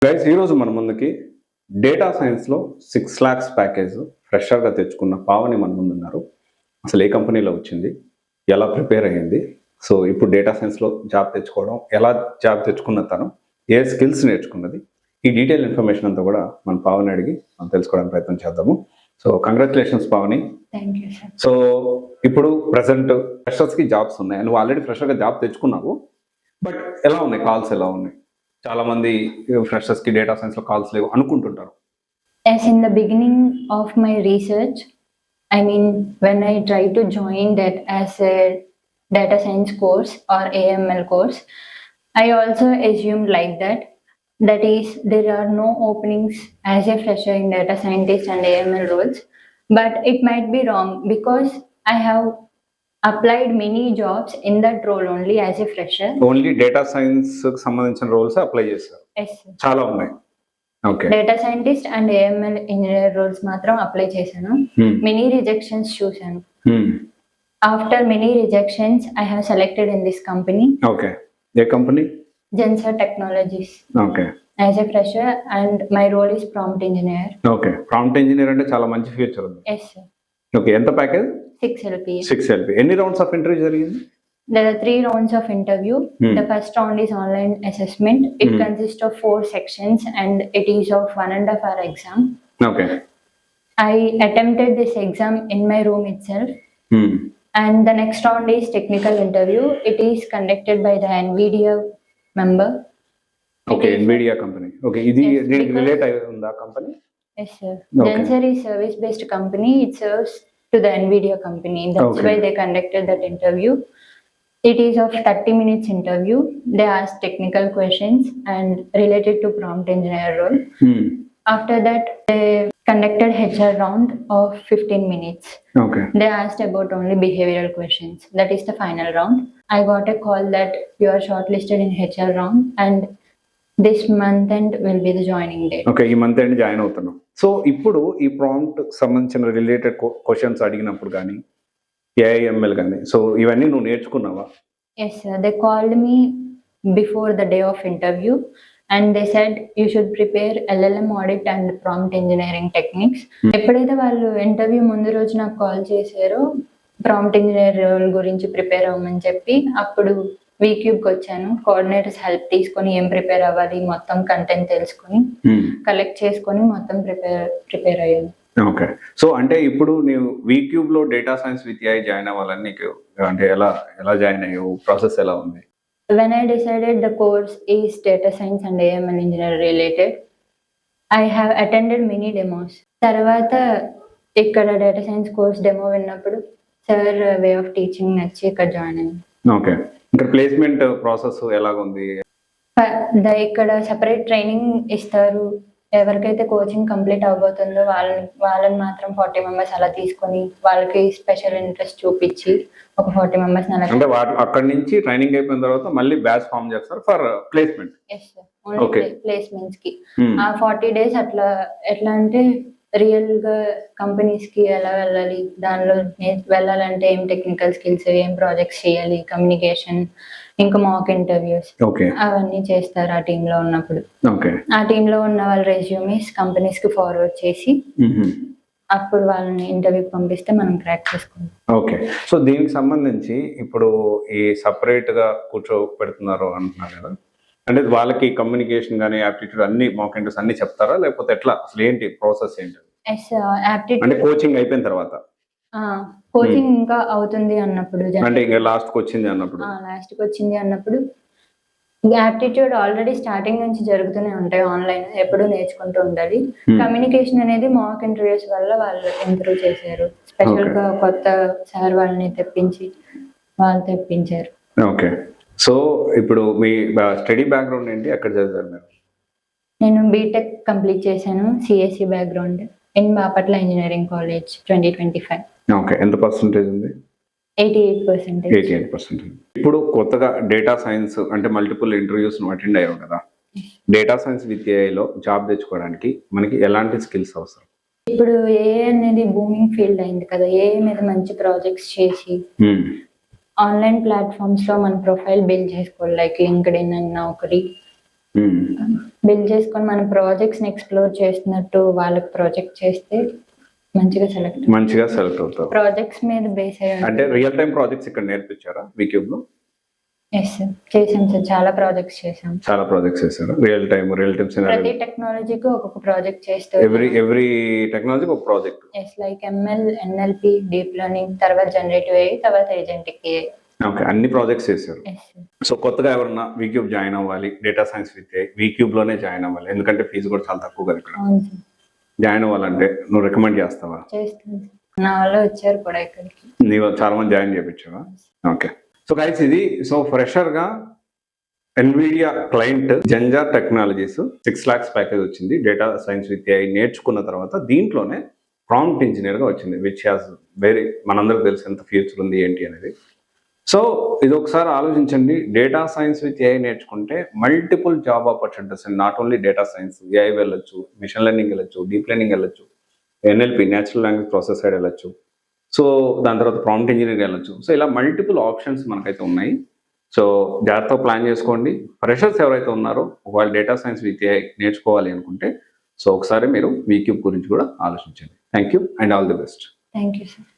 Guys ఈరోజు మన ముందుకి డేటా సైన్స్లో 6 lakhs ప్యాకేజ్ ఫ్రెషర్గా తెచ్చుకున్న పావని మన ముందున్నారు. అసలు ఏ కంపెనీలో వచ్చింది, ఎలా ప్రిపేర్ అయ్యింది, సో ఇప్పుడు డేటా సైన్స్లో జాబ్ తెచ్చుకోవడం, ఎలా జాబ్ తెచ్చుకున్న తను, ఏ స్కిల్స్ నేర్చుకున్నది, ఈ డీటెయిల్ ఇన్ఫర్మేషన్ అంతా కూడా మన పావని అడిగి మనం తెలుసుకోవడానికి ప్రయత్నం చేద్దాము. So congratulations Pavani. సో ఇప్పుడు ప్రజెంట్ ఫ్రెషర్స్కి జాబ్స్ ఉన్నాయి, నువ్వు ఆల్రెడీ ఫ్రెషర్గా జాబ్ తెచ్చుకున్నావు, బట్ ఎలా ఉన్నాయి కాల్స్, ఎలా ఉన్నాయి? చాలా మంది ఫ్రెషర్స్ కి డేటా సైన్స్ లో కాల్స్ లేవు అనుకుంటుంటారు. As in the beginning of my research, I mean when I tried to join that as a data science course or AML course, I also assumed like that is there are no openings as a fresher in data scientist and AML roles, but it might be wrong because I have applied many jobs in that role only as a fresher. Only data science కి సంబంధించిన roles apply చేశారు? Yes sir. చాలా ఉన్నాయి. Okay. Data scientist and AML engineer roles మాత్రం apply చేశాను. Many rejections చూశాను. After many rejections I have selected in this company. Okay. ఏ కంపెనీ? Zensar Technologies. Okay. As a fresher and my role is prompt engineer. Okay. Prompt engineer అంటే చాలా మంచి future ఉంది. Yes sir. Okay. ఎంత package? 6 LPA. 6 LPA. ఎన్ని rounds of interview జరిగింది? There are 3 rounds of interview. The first round is online assessment. It consists of 4 sections and it is of 1.5 hour exam. Okay. I attempted this exam in my room itself. And the next round is technical interview. It is conducted by the NVIDIA member. Okay, NVIDIA company. Okay, ఇది దీనికి relate అయి ఉందా company? Yes sir. Jensar is service based company. It serves to the NVIDIA company. That's why they conducted that interview. It is of 30 minutes interview. They asked technical questions and related to prompt engineer role. After that, they conducted HR round of 15 minutes. Okay. They asked about only behavioral questions. That is the final round. I got a call that you are shortlisted in HR round and this month end will be the joining date. Okay, ఈ month end join అవుతున్నాం. So ఇప్పుడు ఈ prompt సంబంధించిన related questions అడిగినప్పుడు కానీ AIML కానీ, so ఇవన్నీ నువ్వు నేర్చుకున్నావా? Yes sir. They called me before the day of interview and they said you should prepare LLM audit and prompt engineering techniques. ఎప్పుడైతే వాళ్ళు ఇంటర్వ్యూ ముందు రోజు నాకు కాల్ చేశారో ప్రాంప్ట్ ఇంజనీర్ రోల్ గురించి ప్రిపేర్ అవ్వమని చెప్పి, అప్పుడు వీక్యూబ్కి వచ్చాను. కోఆర్డినేటర్స్ హెల్ప్ తీసుకొని ఏం ప్రిపేర్ అవ్వాలి మొత్తం కంటెంట్ తెలుసుకొని కలెక్ట్ చేసుకొని మొత్తం ప్రిపేర్ అయ్యాను. ఓకే. సో అంటే ఇప్పుడు నీవు వీక్యూబ్ లో data science with AI join అవ్వాలని నీకు అంటే ఎలా జాయిన్ అయ్యావు, ప్రాసెస్ ఎలా ఉంది? When I decided the course is data science and AML engineer related, I have attended many demos. తర్వాత ఇక్కడ డేటా సైన్స్ కోర్స్ డెమో విన్నప్పుడు సార్ వే ఆఫ్ టీచింగ్ నచ్చి ఇక్కడ జాయిన్ అయ్యాను. ఓకే. ఇక్కడ ప్లేస్మెంట్ ప్రాసెస్ ఎలాగుంది? ఇక్కడ సెపరేట్ ట్రైనింగ్ ఇస్తారు. ఎవరికైతే కోచింగ్ కంప్లీట్ అవబోతుందో వాళ్ళని మాత్రం 40 members అలా తీసుకొని వాళ్ళకి స్పెషల్ ఇంట్రెస్ట్ చూపించి ఒక 40 members అంటే అక్కడ నుంచి ట్రైనింగ్ అయిపోయిన తర్వాత మళ్ళీ బ్యాచ్ ఫామ్ చేస్తారు for placement. Yes sir. Only placements కి ఆ 40 days అట్లా ఎట్లా అంటే రియల్ గా కంపెనీస్ కి ఎలా వెళ్ళాలి, దానిలో వెళ్ళాలంటే ఏం టెక్నికల్ స్కిల్స్, ఏం ప్రాజెక్ట్స్ చేయాలి, కమ్యూనికేషన్, ఇంకా మాక్ ఇంటర్వ్యూస్ అవన్నీ చేస్తారు ఆ టీమ్ లో ఉన్నప్పుడు. ఆ టీమ్ లో ఉన్న వాళ్ళ రెజ్యూమేస్ కంపెనీస్ కి ఫార్వర్డ్ చేసి అప్పుడు వాళ్ళని ఇంటర్వ్యూకి పంపిస్తే మనం క్రాక్ చేసుకుంటాం. ఓకే. సో దీనికి సంబంధించి ఇప్పుడు ఈ సపరేట్ గా కూర్చోబెడుతున్నారు అంటున్నారు కదా, అంటే వాళ్ళకి కమ్యూనికేషన్ కానీ యాప్టిట్యూడ్ అన్ని మాక్ ఇంటర్వ్యూస్ అన్ని చెప్తారా, లేకపోతే ఎట్లా, అసలు ఏంటి ప్రాసెస్ ఏంటి? అంటే కోచింగ్ అయిపోయిన తర్వాత కోచింగ్ ఇంకా అవుతుంది అన్నప్పుడు, అంటే ఇంకా లాస్ట్ కి వచ్చింది అన్నప్పుడు యాప్టిట్యూడ్ ఆల్రెడీ స్టార్టింగ్ నుంచి జరుగుతూనే ఉంటాయి, ఆన్లైన్ ఎప్పుడు నేర్చుకుంటూ ఉండాలి. కమ్యూనికేషన్ అనేది మాక్ ఇంటర్వ్యూస్ వల్ల వాళ్ళు ఇంప్రూవ్ చేశారు. స్పెషల్ గా కొత్త సార్ వాళ్ళని తెప్పించారు. ఓకే. సో ఇప్పుడు మీ స్టడీ బ్యాక్గ్రౌండ్ ఏంటి, ఎక్కడ చదివారు మీరు? నేను బీటెక్ కంప్లీట్ చేశాను, CSC background in Bapatla engineering college 2025. Okay. ఎంత పర్సెంటేజ్ ఉంది? 88%. 88%. ఇప్పుడు కొత్తగా డేటా సైన్స్ అంటే మల్టిపుల్ ఇంటర్వ్యూస్ అటెండ్ అయ్యావు కదా, డేటా సైన్స్ విత్ ఏఐలో జాబ్ తెచ్చుకోవడానికి మనకి ఎలాంటి స్కిల్స్ అవసరం? ఇప్పుడు ఏఐ అనేది బూమింగ్ ఫీల్డ్ అయింది కదా, ఏఐ మీద మంచి ప్రాజెక్ట్స్ చేసి ఆన్లైన్ ప్లాట్ఫామ్స్ లో మన ప్రొఫైల్ బిల్డ్ చేసుకోవాలి, like LinkedIn and Naukri. Build చేసుకొని మన ప్రాజెక్ట్స్ని ఎక్స్ప్లోర్ చేస్తున్నట్టు వాళ్ళకి ప్రాజెక్ట్ చేస్తే మంచిగా సెలెక్ట్ అవుతారు. ప్రాజెక్ట్స్ మీద బేస్ అయ్యి అంటే రియల్ టైం ప్రాజెక్ట్స్ ఇక్కడ నేర్పించారా వీక్యూబ్ లో? ఎస్ సార్, చేసాం సార్, చాలా ప్రాజెక్ట్స్ చేశారు. రియల్ టైం ప్రతి టెక్నాలజీకి ఒక్కొక్క ప్రాజెక్ట్ చేస్తారు. ఎవ్రీ టెక్నాలజీకి ఒక project. Yes, like ML, NLP, deep learning, తర్వాత జనరేటివ్ AI, తర్వాత ఏజెంటిక్ AI. ఓకే, అన్ని ప్రాజెక్ట్స్ చేశారు. Yes sir. సో కొత్తగా ఎవరన్నా వీక్యూబ్ జాయిన్ అవ్వాలి, డేటా సైన్స్ విత్ వీక్యూబ్ లోనే జాయిన్ అవ్వాలి, ఎందుకంటే ఫీజు కూడా చాలా తక్కువ కదా ఇక్కడ. అవును సార్. జాయిన్ అవ్వాలంటే నువ్వు రికమెండ్ చేస్తావా? చేస్తాను సార్, నా వల్ల వచ్చారు కూడా ఇక్కడికి. నీవు చాలా మంది జాయిన్ చేయించావా? ఓకే. సో గైస్, ఇది సో ఫ్రెషర్ గా Nvidia client Zensar Technologies 6 lakhs package వచ్చింది. డేటా సైన్స్ విత్ AI నేర్చుకున్న తర్వాత దీంట్లోనే ప్రాంప్ట్ ఇంజనీర్ గా వచ్చింది, విచ్ హాస్ వెరీ, మనందరికి తెలిసి ఎంత ఫ్యూచర్ ఉంది ఏంటి అనేది. సో ఇది ఒకసారి ఆలోచించండి. డేటా సైన్స్ విత్ AI నేర్చుకుంటే multiple job opportunities and not only data science, AI వెళ్ళొచ్చు, మిషన్ లెర్నింగ్ వెళ్ళొచ్చు, డీప్ లెర్నింగ్ వెళ్ళొచ్చు, NLP natural language process side వెళ్ళొచ్చు, సో దాని తర్వాత ప్రాంప్ట్ ఇంజనీరింగ్ వెళ్ళొచ్చు. సో ఇలా మల్టిపుల్ ఆప్షన్స్ మనకైతే ఉన్నాయి. సో జాగ్రత్తగా ప్లాన్ చేసుకోండి. ఫ్రెషర్స్ ఎవరైతే ఉన్నారో ఒకవేళ డేటా సైన్స్ విత్ AI నేర్చుకోవాలి అనుకుంటే సో ఒకసారి మీరు వీక్యూబ్ గురించి కూడా ఆలోచించండి. Thank you and all the best. Thank you sir.